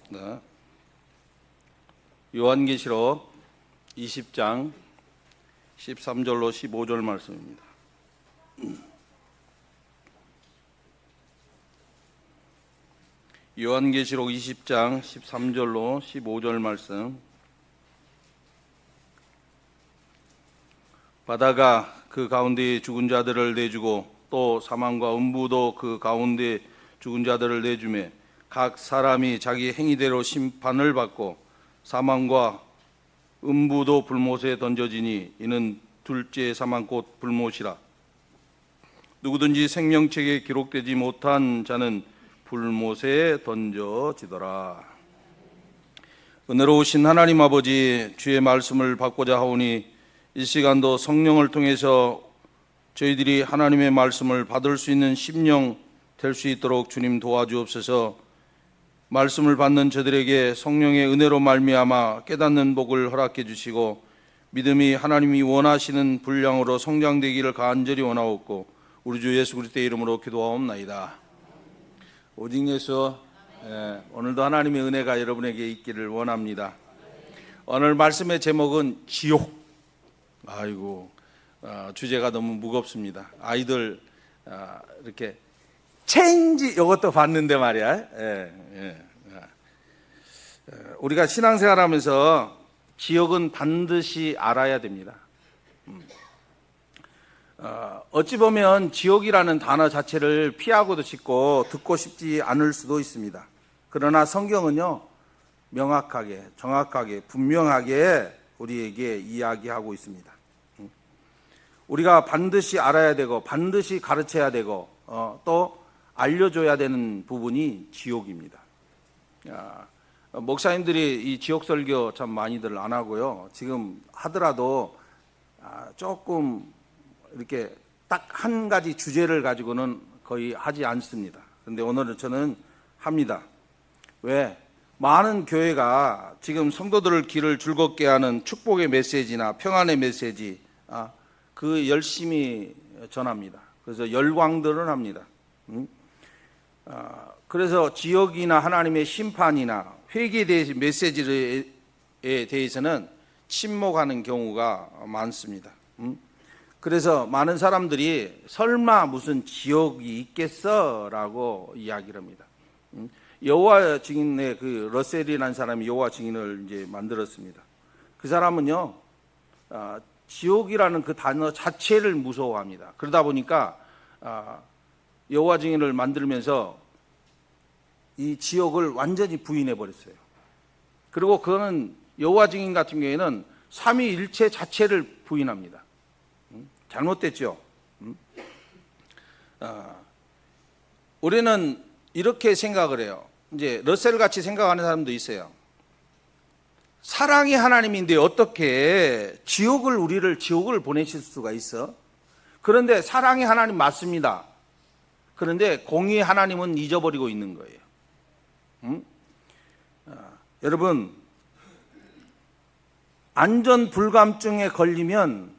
네. 요한계시록 20장 13절로 15절 말씀입니다. 요한계시록 20장 13절로 15절 말씀. 바다가 그 가운데에 죽은 자들을 내주고 또 사망과 음부도 그 가운데 죽은 자들을 내주매 각 사람이 자기 행위대로 심판을 받고 사망과 음부도 불못에 던져지니 이는 둘째 사망 곧 불못이라. 누구든지 생명책에 기록되지 못한 자는 불못에 던져지더라. 은혜로우신 하나님 아버지, 주의 말씀을 받고자 하오니 이 시간도 성령을 통해서 저희들이 하나님의 말씀을 받을 수 있는 심령 될 수 있도록 주님 도와주옵소서. 말씀을 받는 저들에게 성령의 은혜로 말미암아 깨닫는 복을 허락해 주시고 믿음이 하나님이 원하시는 분량으로 성장되기를 간절히 원하옵고 우리 주 예수 그리스도의 이름으로 기도하옵나이다. 오직 예수. 오늘도 하나님의 은혜가 여러분에게 있기를 원합니다. 오늘 말씀의 제목은 지옥. 주제가 너무 무겁습니다. 아이들 이렇게 체인지 이것도 봤는데 말이야. 우리가 신앙생활하면서 지옥은 반드시 알아야 됩니다. 어찌 보면 지옥이라는 단어 자체를 피하고도 싶고 듣고 싶지 않을 수도 있습니다. 그러나 성경은요, 명확하게, 정확하게, 분명하게 우리에게 이야기하고 있습니다. 우리가 반드시 알아야 되고 반드시 가르쳐야 되고 또 알려줘야 되는 부분이 지옥입니다. 목사님들이 이 지옥 설교 참 많이들 안 하고요. 지금 하더라도 조금 이렇게 딱 한 가지 주제를 가지고는 거의 하지 않습니다. 그런데 오늘은 저는 합니다. 왜? 많은 교회가 지금 성도들을 길을 즐겁게 하는 축복의 메시지나 평안의 메시지 그 열심히 전합니다. 그래서 열광들은 합니다. 그래서 지옥이나 하나님의 심판이나 회개에 대해서 메시지에 대해서는 침묵하는 경우가 많습니다. 그래서 많은 사람들이 설마 무슨 지옥이 있겠어라고 이야기를 합니다. 여호와 증인의 그 러셀이라는 사람이 여호와 증인을 이제 만들었습니다. 그 사람은요, 지옥이라는 그 단어 자체를 무서워합니다. 그러다 보니까 여호와 증인을 만들면서 이 지옥을 완전히 부인해 버렸어요. 그리고 그거는 여호와 증인 같은 경우에는 삼위일체 자체를 부인합니다. 잘못됐죠. 우리는 이렇게 생각을 해요. 이제 러셀 같이 생각하는 사람도 있어요. 사랑의 하나님인데 어떻게 우리를 지옥을 보내실 수가 있어? 그런데 사랑의 하나님 맞습니다. 그런데 공의의 하나님은 잊어버리고 있는 거예요. 여러분, 안전불감증에 걸리면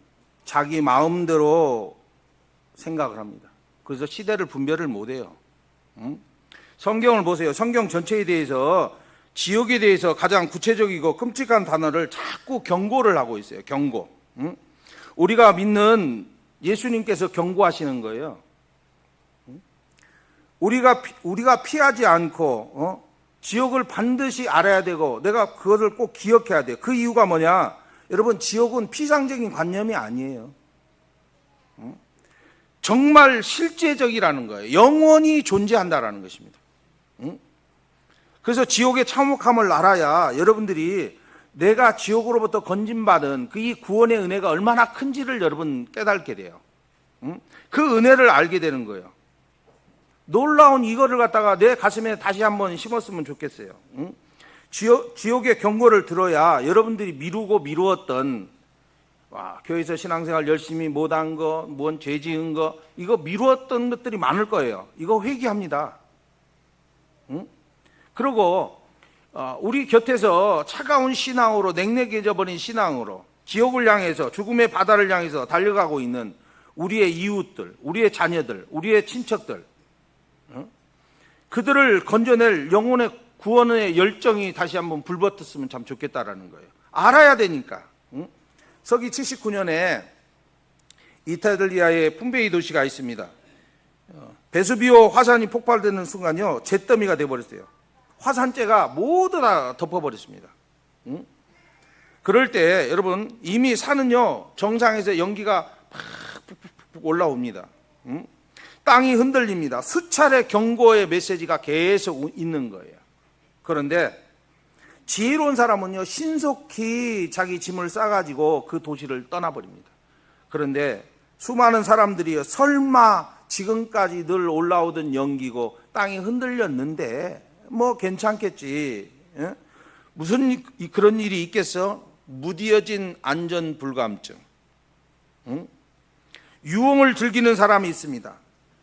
자기 마음대로 생각을 합니다. 그래서 시대를 분별을 못해요. 성경을 보세요. 성경 전체에 대해서 지옥에 대해서 가장 구체적이고 끔찍한 단어를 자꾸 경고를 하고 있어요. 경고. 우리가 믿는 예수님께서 경고하시는 거예요. 우리가 피하지 않고 지옥을 반드시 알아야 되고 내가 그것을 꼭 기억해야 돼요. 그 이유가 뭐냐? 여러분, 지옥은 피상적인 관념이 아니에요. 정말 실제적이라는 거예요. 영원히 존재한다라는 것입니다. 그래서 지옥의 참혹함을 알아야 여러분들이 내가 지옥으로부터 건진받은 그 이 구원의 은혜가 얼마나 큰지를 여러분 깨닫게 돼요. 그 은혜를 알게 되는 거예요. 놀라운 이거를 갖다가 내 가슴에 다시 한번 심었으면 좋겠어요. 지옥의 경고를 들어야 여러분들이 미루었던 교회에서 신앙생활 열심히 못한 거, 뭔 죄 지은 거, 이거 미루었던 것들이 많을 거예요. 이거 회개합니다. 그리고 우리 곁에서 차가운 신앙으로 냉랭해져 버린 신앙으로 지옥을 향해서 죽음의 바다를 향해서 달려가고 있는 우리의 이웃들, 우리의 자녀들, 우리의 친척들, 그들을 건져낼 영혼의 구원의 열정이 다시 한번 불붙었으면 참 좋겠다라는 거예요. 알아야 되니까. 서기 79년에 이탈리아에 폼페이 도시가 있습니다. 베수비오 화산이 폭발되는 순간요, 잿더미가 돼버렸어요. 화산재가 모두 다 덮어버렸습니다. 그럴 때 여러분, 이미 산은요 정상에서 연기가 팍 올라옵니다. 땅이 흔들립니다. 수차례 경고의 메시지가 계속 있는 거예요. 그런데 지혜로운 사람은요 신속히 자기 짐을 싸가지고 그 도시를 떠나버립니다. 그런데 수많은 사람들이 설마 지금까지 늘 올라오던 연기고 땅이 흔들렸는데 뭐 괜찮겠지, 무슨 그런 일이 있겠어? 무디어진 안전 불감증, 유흥을 즐기는 사람이 있습니다.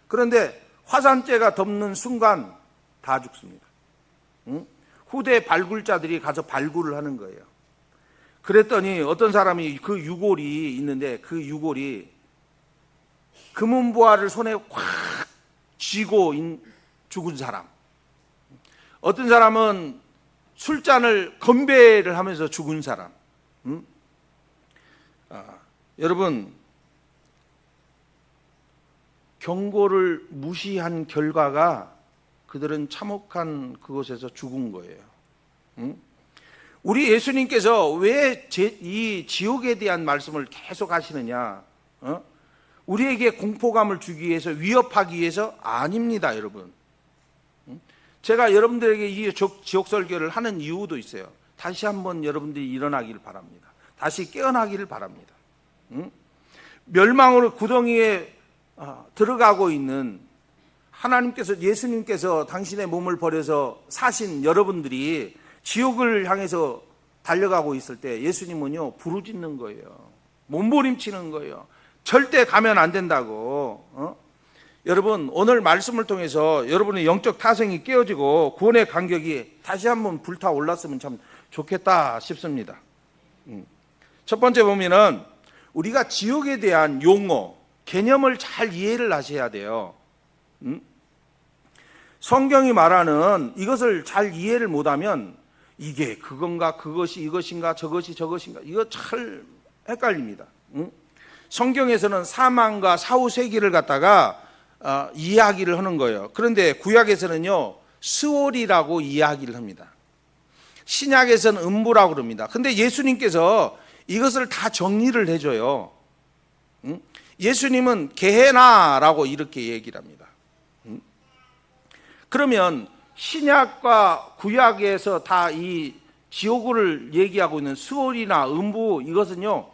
그런데 화산재가 덮는 순간 다 죽습니다. 후대 발굴자들이 가서 발굴을 하는 거예요. 그랬더니 어떤 사람이 그 유골이 있는데 그 유골이 금은보화를 손에 확 쥐고 죽은 사람, 어떤 사람은 술잔을 건배를 하면서 죽은 사람. 여러분, 경고를 무시한 결과가 그들은 참혹한 그곳에서 죽은 거예요. 우리 예수님께서 왜 이 지옥에 대한 말씀을 계속 하시느냐? 우리에게 공포감을 주기 위해서, 위협하기 위해서? 아닙니다, 여러분. 제가 여러분들에게 이 지옥 설교를 하는 이유도 있어요. 다시 한번 여러분들이 일어나기를 바랍니다. 다시 깨어나기를 바랍니다. 멸망으로 구덩이에 들어가고 있는 하나님께서, 예수님께서 당신의 몸을 버려서 사신 여러분들이 지옥을 향해서 달려가고 있을 때 예수님은요 부르짖는 거예요. 몸부림치는 거예요. 절대 가면 안 된다고. 여러분, 오늘 말씀을 통해서 여러분의 영적 타성이 깨어지고 구원의 간격이 다시 한번 불타올랐으면 참 좋겠다 싶습니다. 첫 번째 보면은 우리가 지옥에 대한 용어, 개념을 잘 이해를 하셔야 돼요. 성경이 말하는 이것을 잘 이해를 못하면 이게 그건가, 그것이 이것인가, 저것이 저것인가, 이거 잘 헷갈립니다. 성경에서는 사망과 사후세계를 갖다가 이야기를 하는 거예요. 그런데 구약에서는요 스월이라고 이야기를 합니다. 신약에서는 음부라고 그럽니다. 근데 예수님께서 이것을 다 정리를 해줘요. 예수님은 게헤나라고 이렇게 얘기를 합니다. 그러면 신약과 구약에서 다 이 지옥을 얘기하고 있는 스월이나 음부, 이것은요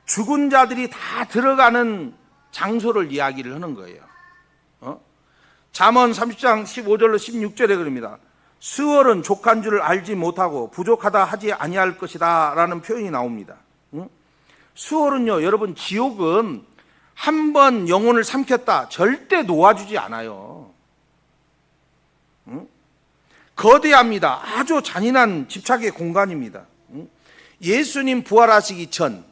죽은 자들이 다 들어가는 장소를 이야기를 하는 거예요. 잠언 30장 15절로 16절에 그럽니다. 스월은 족한 줄을 알지 못하고 부족하다 하지 아니할 것이다 라는 표현이 나옵니다. 스월은요, 여러분, 지옥은 한 번 영혼을 삼켰다 절대 놓아주지 않아요. 거대합니다. 아주 잔인한 집착의 공간입니다. 예수님 부활하시기 전,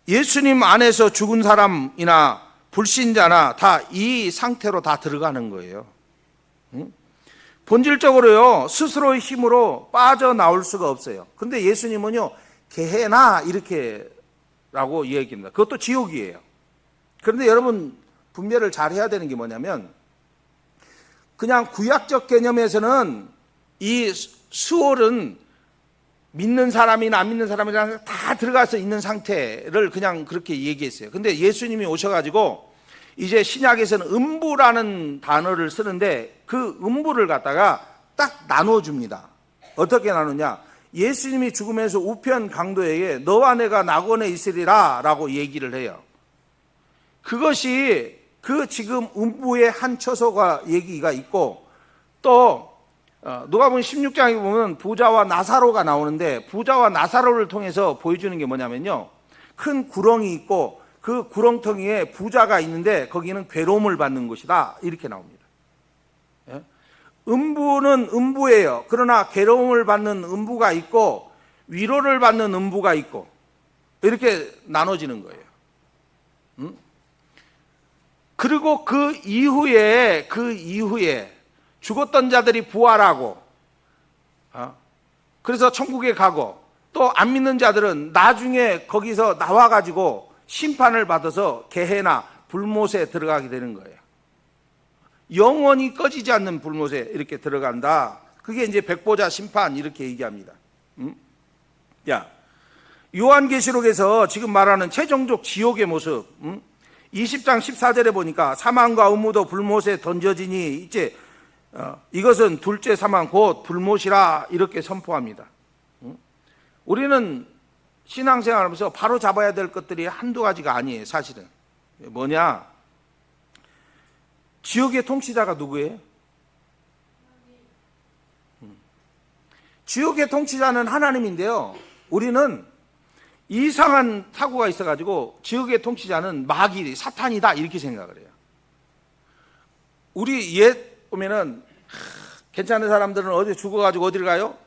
예수님 안에서 죽은 사람이나 불신자나 다 이 상태로 다 들어가는 거예요. 본질적으로요 스스로의 힘으로 빠져나올 수가 없어요. 근데 예수님은요 게헤나 이렇게 라고 얘기합니다. 그것도 지옥이에요. 그런데 여러분 분별을 잘 해야 되는 게 뭐냐면, 그냥 구약적 개념에서는 이 수월은 믿는 사람이나 안 믿는 사람이나 다 들어가서 있는 상태를 그냥 그렇게 얘기했어요. 근데 예수님이 오셔가지고 이제 신약에서는 음부라는 단어를 쓰는데 그 음부를 갖다가 딱 나눠줍니다. 어떻게 나누냐? 예수님이 죽으면서 우편 강도에게 너와 내가 낙원에 있으리라 라고 얘기를 해요. 그것이 그 지금 음부의 한 처소가 얘기가 있고, 또 누가복음 16장에 보면 부자와 나사로가 나오는데, 부자와 나사로를 통해서 보여주는 게 뭐냐면요, 큰 구렁이 있고 그 구렁텅이에 부자가 있는데 거기는 괴로움을 받는 곳이다 이렇게 나옵니다. 음부는 음부예요. 그러나 괴로움을 받는 음부가 있고 위로를 받는 음부가 있고 이렇게 나눠지는 거예요. 그리고 그 이후에 죽었던 자들이 부활하고, 그래서 천국에 가고, 또 안 믿는 자들은 나중에 거기서 나와가지고 심판을 받아서 게헤나 불못에 들어가게 되는 거예요. 영원히 꺼지지 않는 불못에 이렇게 들어간다. 그게 이제 백보자 심판 이렇게 얘기합니다. 야, 요한계시록에서 지금 말하는 최종적 지옥의 모습, 20장 14절에 보니까 사망과 음무도 불못에 던져지니 이제 이것은 둘째 사망 곧 불못이라 이렇게 선포합니다. 우리는 신앙생활하면서 바로 잡아야 될 것들이 한두 가지가 아니에요. 사실은 뭐냐, 지옥의 통치자가 누구예요? 지옥의 통치자는 하나님인데요, 우리는 이상한 사고가 있어가지고 지옥의 통치자는 마귀, 사탄이다 이렇게 생각을 해요. 우리 옛 보면은 괜찮은 사람들은 어디 죽어가지고 어디를 가요?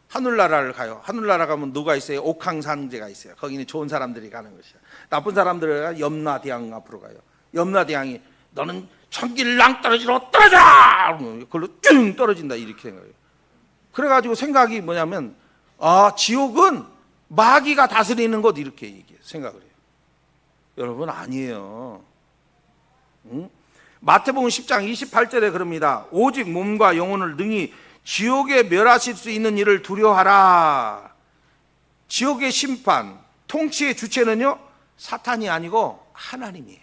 하늘나라를 가요. 하늘나라 가면 누가 있어요? 옥황상제가 있어요. 거기는 좋은 사람들이 가는 것이야. 나쁜 사람들은 염라대왕 앞으로 가요. 염라대왕이 너는 천길 낭떠러지로 떨어져! 그걸로 쭉 떨어진다 이렇게 생각해요. 그래가지고 생각이 뭐냐면 지옥은 마귀가 다스리는 것 이렇게 얘기해요. 생각을 해요. 여러분 아니에요. 마태복음 10장 28절에 그럽니다. 오직 몸과 영혼을 능히 지옥에 멸하실 수 있는 일을 두려워하라. 지옥의 심판, 통치의 주체는요 사탄이 아니고 하나님이에요.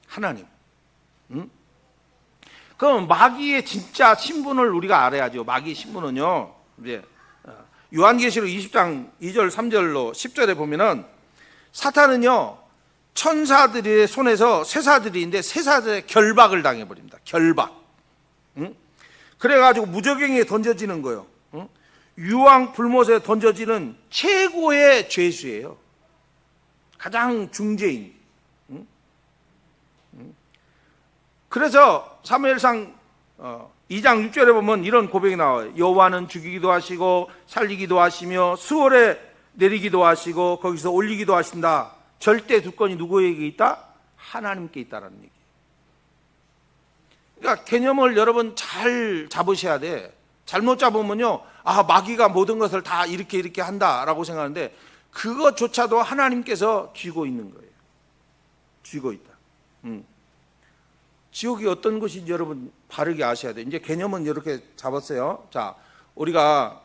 하나님. 그럼 마귀의 진짜 신분을 우리가 알아야죠. 마귀의 신분은요, 이제 요한계시록 20장 2절 3절로 10절에 보면은 사탄은요 천사들의 손에서 새사들인데 새사들의 결박을 당해버립니다. 결박. 그래가지고 무저갱이에 던져지는 거예요. 유황 불못에 던져지는 최고의 죄수예요. 가장 중죄인. 그래서 사무엘상 2장 6절에 보면 이런 고백이 나와요. 여호와는 죽이기도 하시고 살리기도 하시며 수월에 내리기도 하시고 거기서 올리기도 하신다. 절대 주권이 누구에게 있다? 하나님께 있다라는 얘기. 그러니까 개념을 여러분 잘 잡으셔야 돼. 잘못 잡으면요, 마귀가 모든 것을 다 이렇게 한다라고 생각하는데 그것조차도 하나님께서 쥐고 있는 거예요. 쥐고 있다. 지옥이 어떤 것인지 여러분 바르게 아셔야 돼요. 이제 개념은 이렇게 잡았어요. 자, 우리가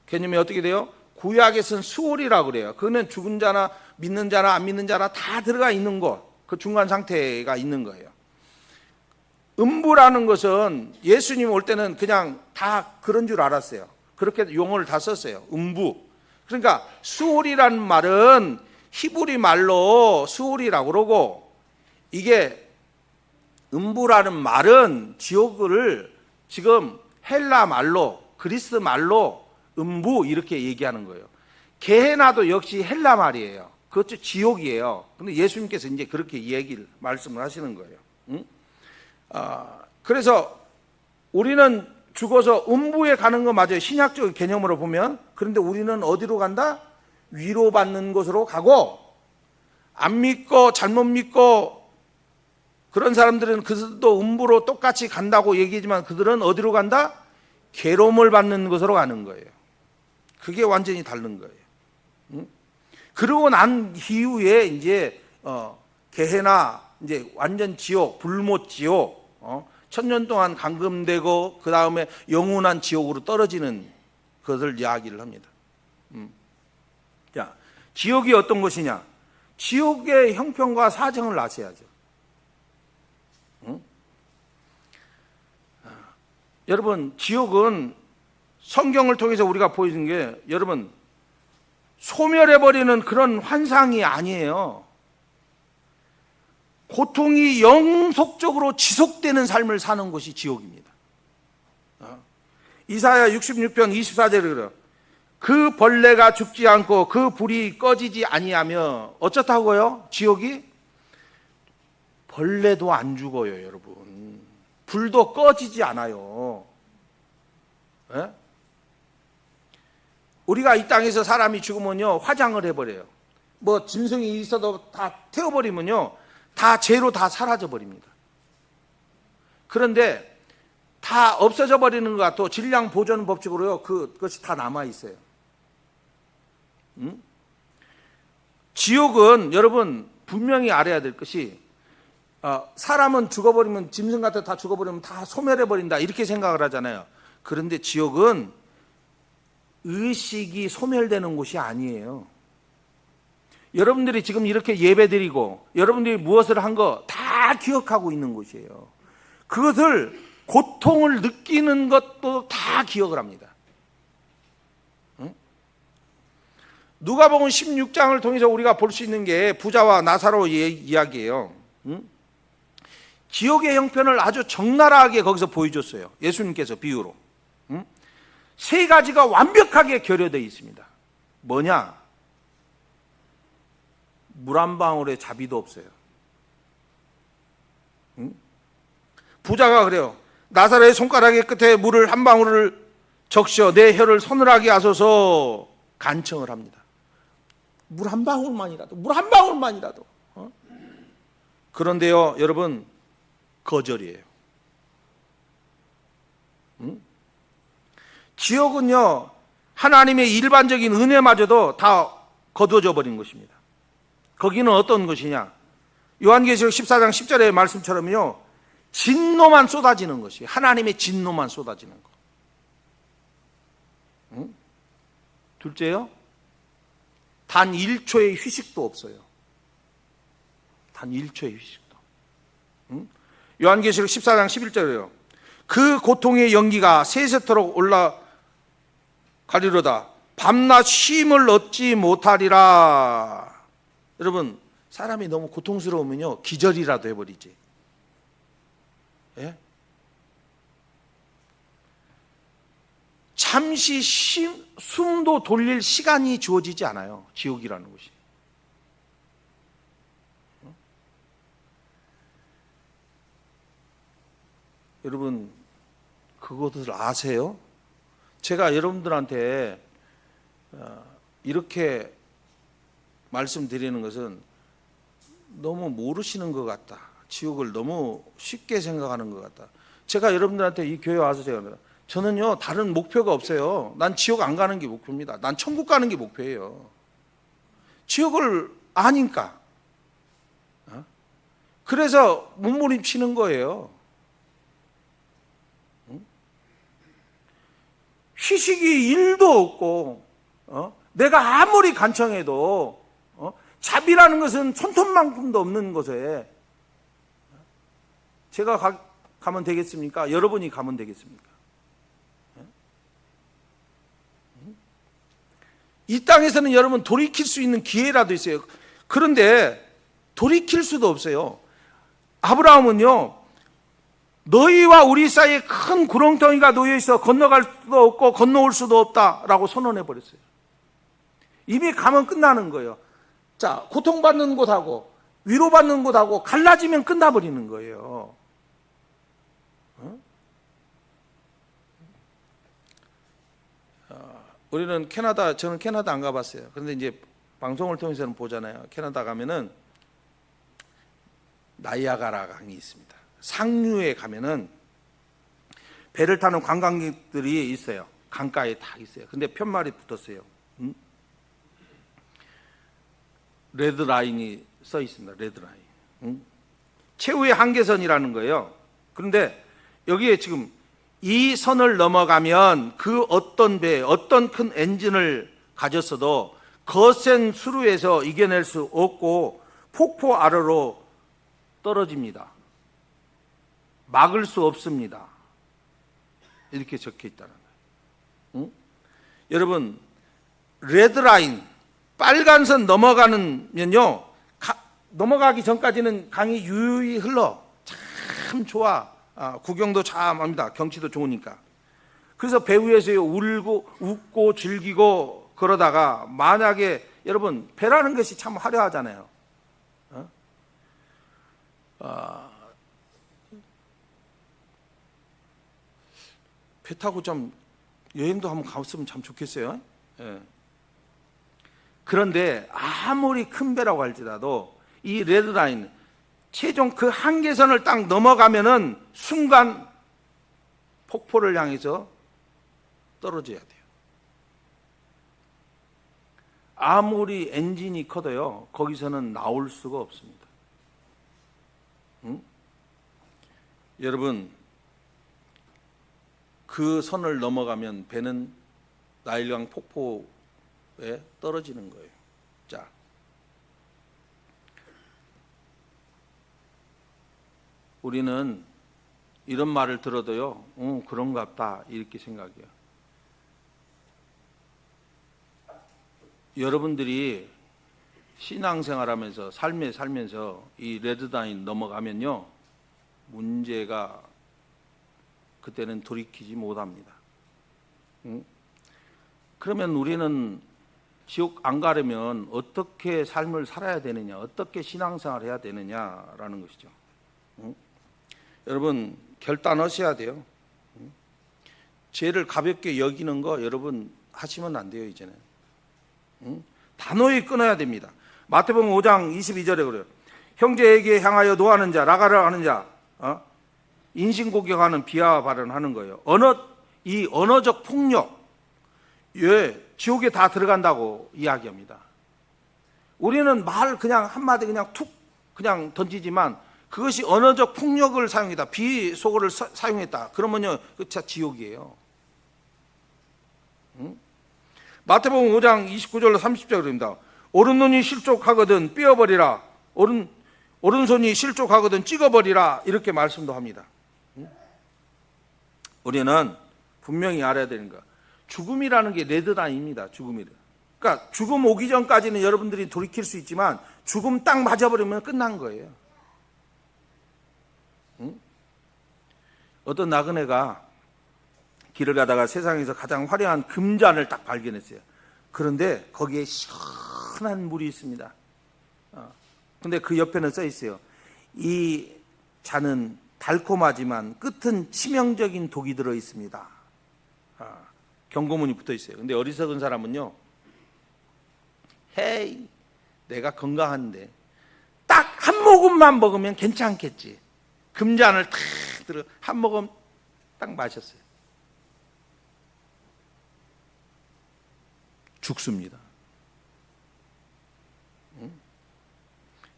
개념이 어떻게 돼요? 구약에서는 수월이라고 그래요. 그거는 죽은 자나 믿는 자나 안 믿는 자나 다 들어가 있는 것, 그 중간 상태가 있는 거예요. 음부라는 것은 예수님 올 때는 그냥 다 그런 줄 알았어요. 그렇게 용어를 다 썼어요. 음부. 그러니까 수월이라는 말은 히브리 말로 수월이라고 그러고, 이게 음부라는 말은 지옥을 지금 헬라 말로, 그리스 말로 음부 이렇게 얘기하는 거예요. 게헤나도 역시 헬라 말이에요. 그것도 지옥이에요. 근데 예수님께서 이제 그렇게 말씀을 하시는 거예요. 그래서 우리는 죽어서 음부에 가는 거 맞아요. 신약적 개념으로 보면. 그런데 우리는 어디로 간다? 위로받는 곳으로 가고, 안 믿고 잘못 믿고 그런 사람들은 그들도 음부로 똑같이 간다고 얘기하지만 그들은 어디로 간다? 괴로움을 받는 곳으로 가는 거예요. 그게 완전히 다른 거예요. 그러고 난 이후에 이제 게헤나, 이제 완전 지옥, 불못 지옥, 1000년 동안 감금되고 그 다음에 영원한 지옥으로 떨어지는 것을 이야기를 합니다. 자, 지옥이 어떤 것이냐? 지옥의 형편과 사정을 아셔야죠. 여러분, 지옥은 성경을 통해서 우리가 보여준 게, 여러분, 소멸해버리는 그런 환상이 아니에요. 고통이 영속적으로 지속되는 삶을 사는 것이 지옥입니다. 이사야 66편 24절에 그래요. 그 벌레가 죽지 않고 그 불이 꺼지지 아니하며 어쩌다고요? 지옥이? 벌레도 안 죽어요, 여러분. 불도 꺼지지 않아요. 예? 우리가 이 땅에서 사람이 죽으면요, 화장을 해버려요. 뭐 짐승이 있어도 다 태워버리면요, 다 죄로 다 사라져 버립니다. 그런데 다 없어져 버리는 것 같고 질량 보존 법칙으로요. 그것이 다 남아 있어요. 지옥은 여러분 분명히 알아야 될 것이 사람은 죽어버리면 짐승 같은 다 죽어버리면 다 소멸해 버린다 이렇게 생각을 하잖아요. 그런데 지옥은 의식이 소멸되는 곳이 아니에요. 여러분들이 지금 이렇게 예배드리고 여러분들이 무엇을 한 거 다 기억하고 있는 곳이에요. 그것을 고통을 느끼는 것도 다 기억을 합니다. 누가복음 16장을 통해서 우리가 볼 수 있는 게 부자와 나사로의 이야기예요. 지옥의 형편을 아주 적나라하게 거기서 보여줬어요. 예수님께서 비유로. 세 가지가 완벽하게 결여되어 있습니다. 뭐냐? 물 한 방울의 자비도 없어요. 부자가 그래요. 나사로의 손가락의 끝에 물을 한 방울을 적셔 내 혀를 서늘하게 하소서 간청을 합니다. 물 한 방울만이라도, 물 한 방울만이라도. 그런데요, 여러분, 거절이에요. 지옥은요, 하나님의 일반적인 은혜마저도 다 거두어져 버린 것입니다. 거기는 어떤 것이냐? 요한계시록 14장 10절의 말씀처럼요, 진노만 쏟아지는 것이에요. 하나님의 진노만 쏟아지는 것. 둘째요, 단 1초의 휴식도 없어요. 단 1초의 휴식도. 요한계시록 14장 11절에요. 그 고통의 연기가 세세토록 올라가리로다. 밤낮 쉼을 얻지 못하리라. 여러분, 사람이 너무 고통스러우면요, 기절이라도 해버리지. 예? 잠시 숨도 돌릴 시간이 주어지지 않아요. 지옥이라는 곳이. 여러분, 그것을 아세요? 제가 여러분들한테 이렇게 말씀드리는 것은 너무 모르시는 것 같다. 지옥을 너무 쉽게 생각하는 것 같다. 제가 여러분들한테 이 교회 와서 저는요, 다른 목표가 없어요. 난 지옥 안 가는 게 목표입니다. 난 천국 가는 게 목표예요. 지옥을 아니까. 그래서 몸부림치는 거예요. 휴식이 1도 없고, 내가 아무리 간청해도, 자비라는 것은 손톱만큼도 없는 곳에 제가 가면 되겠습니까? 여러분이 가면 되겠습니까? 이 땅에서는 여러분 돌이킬 수 있는 기회라도 있어요. 그런데 돌이킬 수도 없어요. 아브라함은요, 너희와 우리 사이에 큰 구렁텅이가 놓여 있어 건너갈 수도 없고 건너올 수도 없다라고 선언해 버렸어요. 이미 가면 끝나는 거예요. 자, 고통받는 곳하고 위로받는 곳하고 갈라지면 끝나버리는 거예요. 우리는 저는 캐나다 안 가봤어요. 그런데 이제 방송을 통해서는 보잖아요. 캐나다 가면은 나이아가라 강이 있습니다. 상류에 가면은 배를 타는 관광객들이 있어요. 강가에 다 있어요. 근데 편말이 붙었어요. 레드라인이 써 있습니다. 레드라인. 최후의 한계선이라는 거예요. 그런데 여기에 지금 이 선을 넘어가면 그 어떤 배, 어떤 큰 엔진을 가졌어도 거센 수루에서 이겨낼 수 없고 폭포 아래로 떨어집니다. 막을 수 없습니다. 이렇게 적혀 있다는 거예요. 여러분, 레드라인, 빨간 선 넘어가면요, 넘어가기 전까지는 강이 유유히 흘러. 참 좋아. 구경도 참 합니다. 경치도 좋으니까. 그래서 배 위에서 울고 웃고 즐기고 그러다가 만약에 여러분, 배라는 것이 참 화려하잖아요. 배 타고 좀 여행도 한번 갔으면 참 좋겠어요. 예. 그런데 아무리 큰 배라고 할지라도 이 레드라인, 최종 그 한계선을 딱 넘어가면은 순간 폭포를 향해서 떨어져야 돼요. 아무리 엔진이 커도요, 거기서는 나올 수가 없습니다. 여러분, 그 선을 넘어가면 배는 나일강 폭포에 떨어지는 거예요. 자, 우리는 이런 말을 들어도요, 그런갑다 이렇게 생각해요. 여러분들이 신앙생활하면서 삶에 살면서 이 레드라인 넘어가면요, 문제가 그때는 돌이키지 못합니다. 그러면 우리는 지옥 안 가려면 어떻게 삶을 살아야 되느냐, 어떻게 신앙생활을 해야 되느냐라는 것이죠. 여러분, 결단하셔야 돼요. 죄를 가볍게 여기는 거 여러분 하시면 안 돼요. 이제는 단호히 끊어야 됩니다. 마태복음 5장 22절에 그래요. 형제에게 향하여 노하는 자, 라가를 하는 자, 인신공격하는 비하 발언하는 거예요. 이 언어적 폭력, 지옥에 다 들어간다고 이야기합니다. 우리는 말 그냥 한마디 그냥 툭 그냥 던지지만 그것이 언어적 폭력을 사용했다, 비속어를 사용했다, 그러면요, 그 진짜 지옥이에요. 마태복음 5장 29절로 30절입니다. 오른눈이 실족하거든 삐어버리라, 오른손이 실족하거든 찍어버리라, 이렇게 말씀도 합니다. 우리는 분명히 알아야 되는 거, 죽음이라는 게 레드라인입니다. 죽음이래. 그러니까 죽음 오기 전까지는 여러분들이 돌이킬 수 있지만 죽음 딱 맞아버리면 끝난 거예요. 어떤 나그네가 길을 가다가 세상에서 가장 화려한 금잔을 딱 발견했어요. 그런데 거기에 시원한 물이 있습니다. 근데 그 옆에는 써 있어요. 이 잔은 달콤하지만 끝은 치명적인 독이 들어 있습니다. 경고문이 붙어 있어요. 근데 어리석은 사람은요, 헤이, 내가 건강한데 딱 한 모금만 먹으면 괜찮겠지. 금잔을 탁 들어 한 모금 딱 마셨어요. 죽습니다.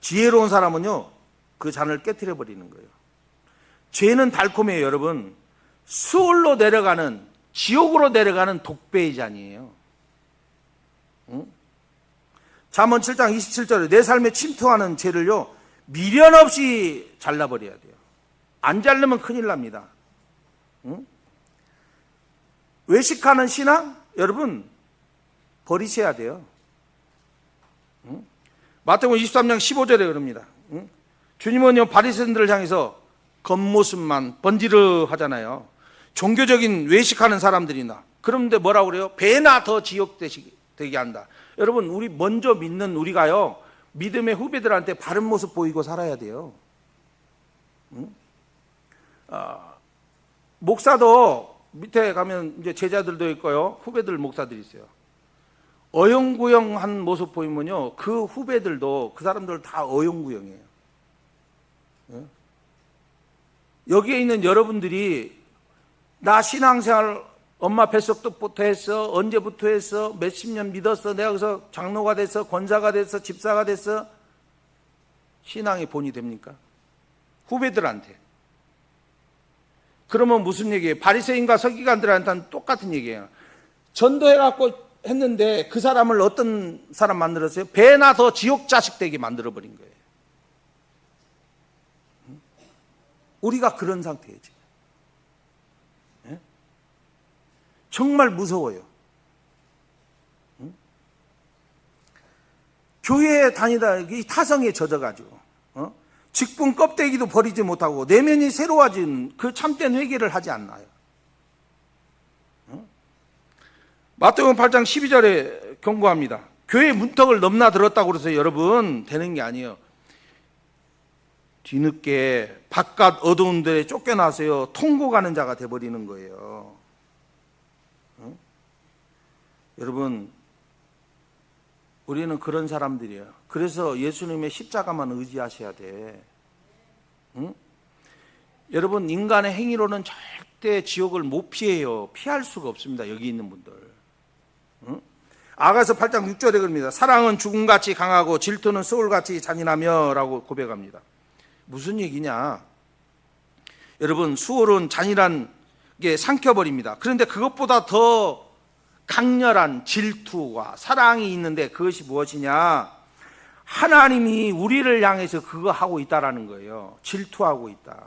지혜로운 사람은요, 그 잔을 깨트려 버리는 거예요. 죄는 달콤해요, 여러분. 수월로 내려가는, 지옥으로 내려가는 독배의 잔이에요. 잠언 7장 27절에 내 삶에 침투하는 죄를요, 미련 없이 잘라버려야 돼요. 안 자르면 큰일 납니다. 외식하는 신앙, 여러분 버리셔야 돼요. 마태복음 23장 15절에 그럽니다. 주님은요, 바리새인들을 향해서 겉모습만 번지르 하잖아요. 종교적인 외식하는 사람들이나. 그런데 뭐라고 그래요? 배나 더 지옥되게 한다. 여러분, 우리 먼저 믿는 우리가요, 믿음의 후배들한테 바른 모습 보이고 살아야 돼요. 목사도 밑에 가면 이제 제자들도 있고요, 후배들 목사들이 있어요. 어영구영한 모습 보이면요, 그 후배들도 그 사람들 다 어영구영이에요. 여기에 있는 여러분들이 나 신앙생활 엄마 뱃속부터 했어, 언제부터 했어, 몇십 년 믿었어, 내가 그래서 장로가 됐어, 권사가 됐어, 집사가 됐어, 신앙의 본이 됩니까? 후배들한테. 그러면 무슨 얘기예요? 바리새인과 서기관들한테는 똑같은 얘기예요. 전도해갖고 했는데 그 사람을 어떤 사람 만들었어요? 배나 더 지옥 자식 되게 만들어버린 거예요. 우리가 그런 상태예요, 지금. 예? 정말 무서워요. 교회에 다니다 타성에 젖어가지고, 직분 껍데기도 버리지 못하고 내면이 새로워진 그 참된 회개를 하지 않나요? 마태복음 8장 12절에 경고합니다. 교회 문턱을 넘나들었다고 그래서 여러분 되는 게 아니에요. 뒤늦게 바깥 어두운 데에 쫓겨나서요, 통고 가는 자가 돼버리는 거예요. 여러분, 우리는 그런 사람들이에요. 그래서 예수님의 십자가만 의지하셔야 돼. 여러분, 인간의 행위로는 절대 지옥을 못 피해요. 피할 수가 없습니다. 여기 있는 분들. 아가서 8장 6절에 그럽니다. 사랑은 죽음같이 강하고 질투는 소울같이 잔인하며 라고 고백합니다. 무슨 얘기냐? 여러분, 수월은 잔인한 게 삼켜버립니다. 그런데 그것보다 더 강렬한 질투와 사랑이 있는데 그것이 무엇이냐? 하나님이 우리를 향해서 그거 하고 있다라는 거예요. 질투하고 있다.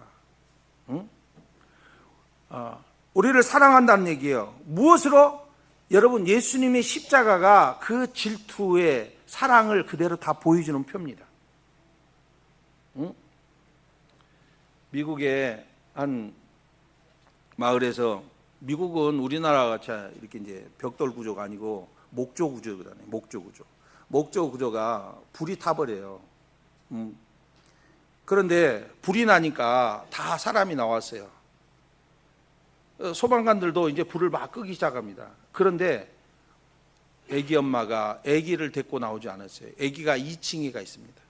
우리를 사랑한다는 얘기예요. 무엇으로? 여러분, 예수님의 십자가가 그 질투의 사랑을 그대로 다 보여주는 표입니다. 미국의 한 마을에서, 미국은 우리나라 같이 이렇게 이제 벽돌 구조가 아니고 목조 구조거든요. 목조 구조. 목조 구조가 불이 타버려요. 그런데 불이 나니까 다 사람이 나왔어요. 소방관들도 이제 불을 막 끄기 시작합니다. 그런데 애기 엄마가 애기를 데리고 나오지 않았어요. 애기가 2층에 가 있습니다.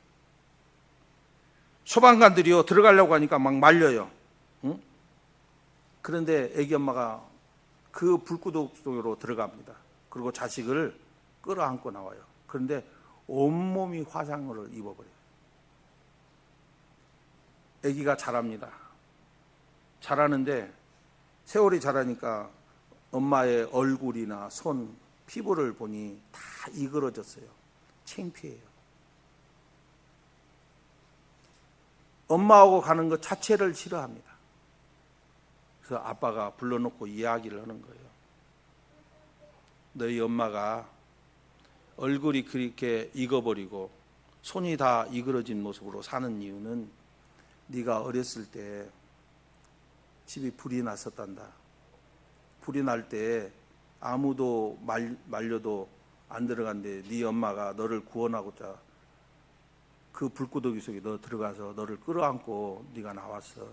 소방관들이요, 들어가려고 하니까 막 말려요. 그런데 애기 엄마가 그 불구덩 속으로 들어갑니다. 그리고 자식을 끌어안고 나와요. 그런데 온몸이 화상을 입어버려요. 애기가 자랍니다. 자라는데 세월이 자라니까 엄마의 얼굴이나 손, 피부를 보니 다 이그러졌어요. 창피해요. 엄마하고 가는 것 자체를 싫어합니다. 그래서 아빠가 불러놓고 이야기를 하는 거예요. 너희 엄마가 얼굴이 그렇게 익어버리고 손이 다 이그러진 모습으로 사는 이유는 네가 어렸을 때 집이 불이 났었단다. 불이 날 때 아무도 말려도 안 들어간대. 네 엄마가 너를 구원하고자 그 불구덩이 속에 너 들어가서 너를 끌어안고 네가 나왔어.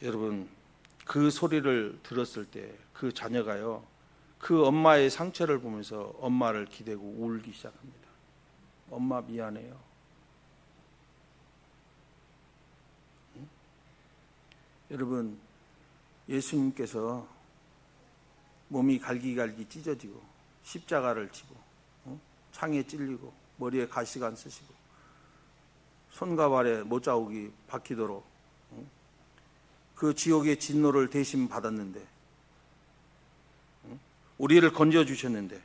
여러분, 그 소리를 들었을 때 그 자녀가요, 그 엄마의 상처를 보면서 엄마를 기대고 울기 시작합니다. 엄마 미안해요. 여러분, 예수님께서 몸이 갈기갈기 찢어지고 십자가를 지고 창에 찔리고 머리에 가시관 쓰시고 손과 발에 못자국이 박히도록 그 지옥의 진노를 대신 받았는데, 우리를 건져주셨는데,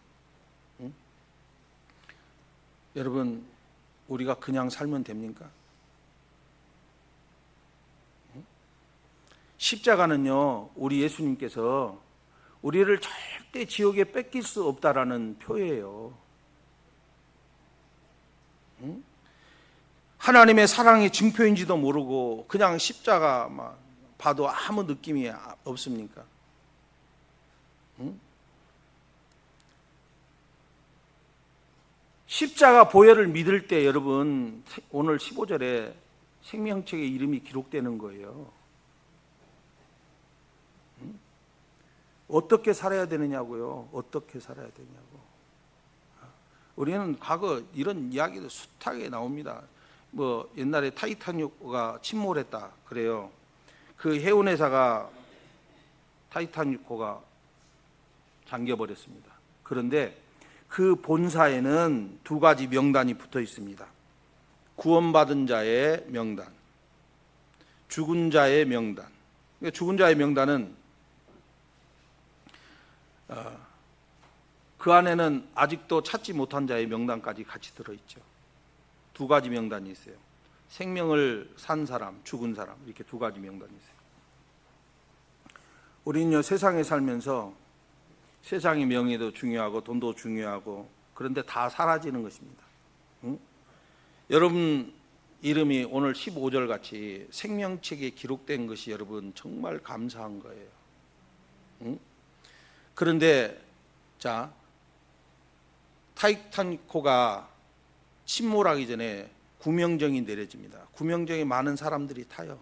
여러분, 우리가 그냥 살면 됩니까? 십자가는요, 우리 예수님께서 우리를 절대 지옥에 뺏길 수 없다라는 표예요. 하나님의 사랑의 증표인지도 모르고 그냥 십자가만 봐도 아무 느낌이 없습니까? 십자가 보혈을 믿을 때 여러분, 오늘 15절에 생명책의 이름이 기록되는 거예요. 어떻게 살아야 되느냐고요? 어떻게 살아야 되냐고. 우리는 과거 이런 이야기도 숱하게 나옵니다. 뭐 옛날에 타이타닉호가 침몰했다 그래요. 그 해운회사가 타이타닉호가 잠겨버렸습니다. 그런데 그 본사에는 두 가지 명단이 붙어 있습니다. 구원받은 자의 명단, 죽은 자의 명단. 죽은 자의 명단은 그 안에는 아직도 찾지 못한 자의 명단까지 같이 들어있죠. 두 가지 명단이 있어요. 생명을 산 사람, 죽은 사람, 이렇게 두 가지 명단이 있어요. 우리는요, 세상에 살면서 세상의 명예도 중요하고 돈도 중요하고, 그런데 다 사라지는 것입니다. 여러분 이름이 오늘 15절 같이 생명책에 기록된 것이 여러분 정말 감사한 거예요. 그런데 자, 타이타닉호가 침몰하기 전에 구명정이 내려집니다. 구명정에 많은 사람들이 타요.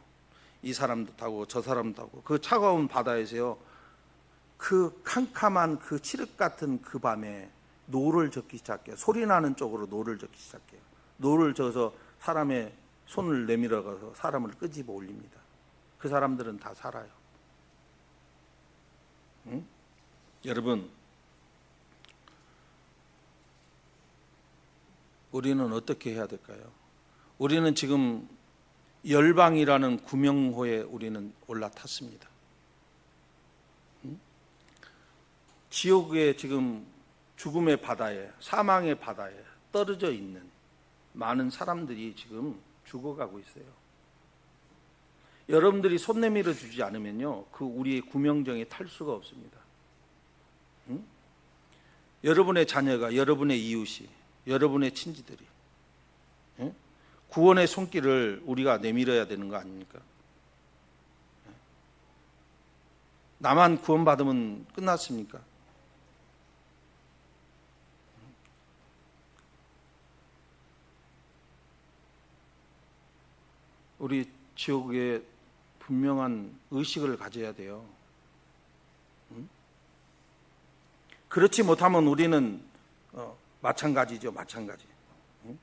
이 사람도 타고 저 사람도 타고 그 차가운 바다에서요, 그 캄캄한 그 칠흑 같은 그 밤에 노를 젓기 시작해요. 소리 나는 쪽으로 노를 젓기 시작해요. 노를 저어서 사람의 손을 내밀어가서 사람을 끄집어 올립니다. 그 사람들은 다 살아요. 응? 여러분, 우리는 어떻게 해야 될까요? 우리는 지금 열방이라는 구명호에 우리는 올라탔습니다. 응? 지옥의 지금 죽음의 바다에, 사망의 바다에 떨어져 있는 많은 사람들이 지금 죽어가고 있어요. 여러분들이 손 내밀어 주지 않으면요, 그 우리의 구명정에 탈 수가 없습니다. 응? 여러분의 자녀가, 여러분의 이웃이, 여러분의 친지들이, 응? 구원의 손길을 우리가 내밀어야 되는 거 아닙니까? 나만 구원받으면 끝났습니까? 우리 지옥에 분명한 의식을 가져야 돼요. 응? 그렇지 못하면 우리는 마찬가지죠, 마찬가지. 응?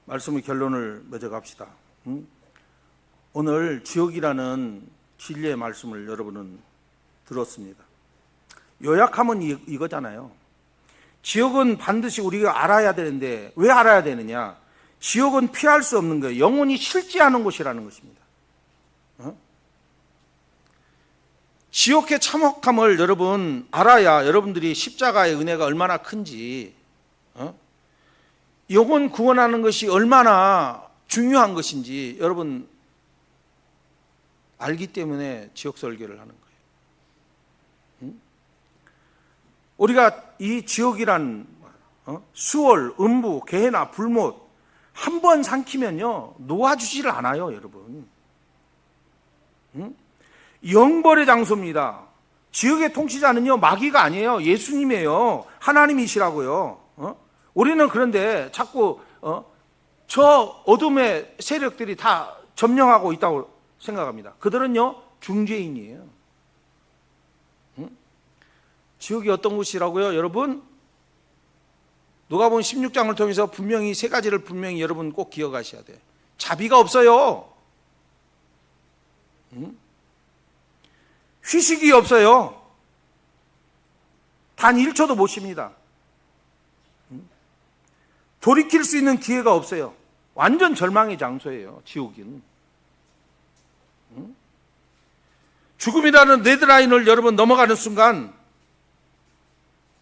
말씀의 결론을 맺어 갑시다. 응? 오늘 지옥이라는 진리의 말씀을 여러분은 들었습니다. 요약하면 이거잖아요. 지옥은 반드시 우리가 알아야 되는데 왜 알아야 되느냐? 지옥은 피할 수 없는 거예요. 영혼이 실지하는 곳이라는 것입니다. 지옥의 참혹함을 여러분 알아야 여러분들이 십자가의 은혜가 얼마나 큰지, 영혼 구원하는 것이 얼마나 중요한 것인지 여러분 알기 때문에 지옥 설교를 하는 거예요. 우리가 이 지옥이란 수월, 음부, 게헤나, 불못 한 번 삼키면요 놓아주지를 않아요, 여러분. 영벌의 장소입니다. 지옥의 통치자는요 마귀가 아니에요, 예수님이에요. 하나님이시라고요. 우리는 그런데 자꾸 저 어둠의 세력들이 다 점령하고 있다고 생각합니다. 그들은요 중죄인이에요. 지옥이 어떤 곳이라고요, 여러분? 누가복음 16장을 통해서 분명히 세 가지를 분명히 여러분 꼭 기억하셔야 돼요. 자비가 없어요. 휴식이 없어요. 단 1초도 못 쉽니다. 돌이킬 수 있는 기회가 없어요. 완전 절망의 장소예요, 지옥은. 죽음이라는 레드라인을 여러분 넘어가는 순간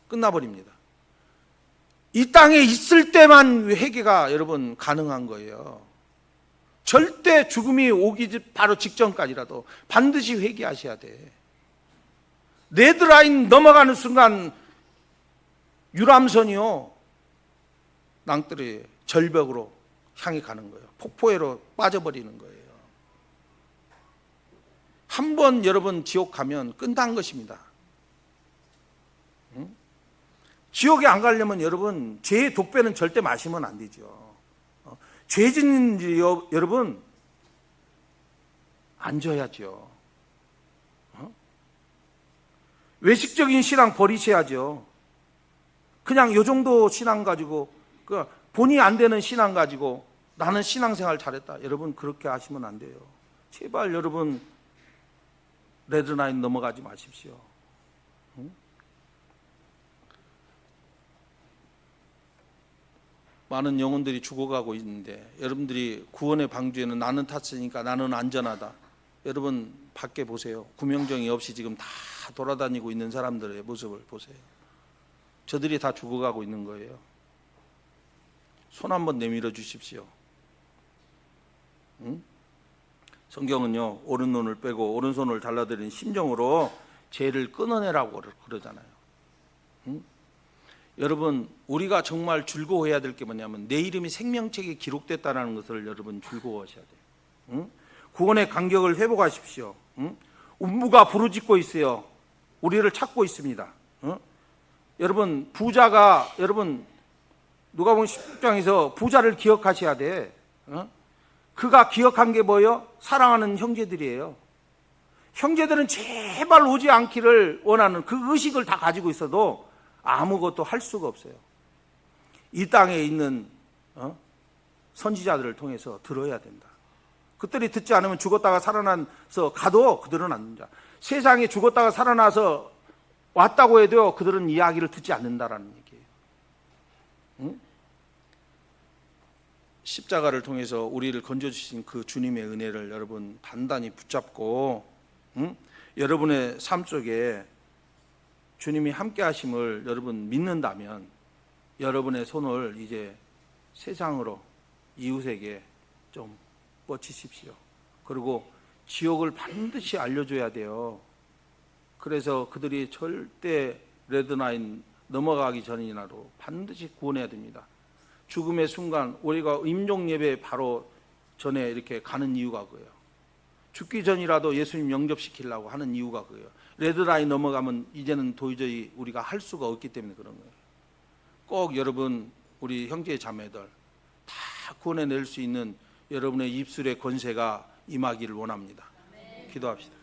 끝나버립니다. 이 땅에 있을 때만 회개가 여러분 가능한 거예요. 절대 죽음이 오기 바로 직전까지라도 반드시 회개하셔야 돼. 레드라인 넘어가는 순간 유람선이요 낭떠러지 절벽으로 향해 가는 거예요. 폭포에로 빠져버리는 거예요. 한 번 여러분 지옥 가면 끝난 것입니다. 지옥에 안 가려면 여러분 죄의 독배는 절대 마시면 안 되죠. 죄 짓는 여러분 앉아야죠. 외식적인 신앙 버리셔야죠. 그냥 요 정도 신앙 가지고 본이 안 되는 신앙 가지고 나는 신앙생활 잘했다, 여러분 그렇게 하시면 안 돼요. 제발 여러분 레드라인 넘어가지 마십시오. 많은 영혼들이 죽어가고 있는데 여러분들이 구원의 방주에는 나는 탔으니까 나는 안전하다. 여러분 밖에 보세요. 구명정이 없이 지금 다 돌아다니고 있는 사람들의 모습을 보세요. 저들이 다 죽어가고 있는 거예요. 손 한번 내밀어 주십시오. 응? 성경은요 오른눈을 빼고 오른손을 잘라드린 심정으로 죄를 끊어내라고 그러잖아요. 응? 여러분 우리가 정말 즐거워해야 될 게 뭐냐면 내 이름이 생명책에 기록됐다는 것을 여러분 즐거워하셔야 돼요. 응? 구원의 간격을 회복하십시오. 응? 음부가 부르짖고 있어요. 우리를 찾고 있습니다. 응? 여러분 부자가 여러분 누가복음 16장에서 부자를 기억하셔야 돼. 응? 그가 기억한 게 뭐예요? 사랑하는 형제들이에요. 형제들은 제발 오지 않기를 원하는 그 의식을 다 가지고 있어도 아무것도 할 수가 없어요. 이 땅에 있는 선지자들을 통해서 들어야 된다. 그들이 듣지 않으면 죽었다가 살아나서 가도 그들은 안 된다. 세상에 죽었다가 살아나서 왔다고 해도 그들은 이야기를 듣지 않는다라는 얘기예요. 응? 십자가를 통해서 우리를 건져주신 그 주님의 은혜를 여러분 단단히 붙잡고 여러분의 삶 속에 주님이 함께 하심을 여러분 믿는다면 여러분의 손을 이제 세상으로 이웃에게 좀 뻗치십시오. 그리고 지옥을 반드시 알려줘야 돼요. 그래서 그들이 절대 레드라인 넘어가기 전이라도 반드시 구원해야 됩니다. 죽음의 순간 우리가 임종 예배 바로 전에 이렇게 가는 이유가 그거예요. 죽기 전이라도 예수님 영접시키려고 하는 이유가 그거예요. 레드라인 넘어가면 이제는 도저히 우리가 할 수가 없기 때문에 그런 거예요. 꼭 여러분 우리 형제 자매들 다 구원해낼 수 있는 여러분의 입술의 권세가 임하기를 원합니다. 기도합시다.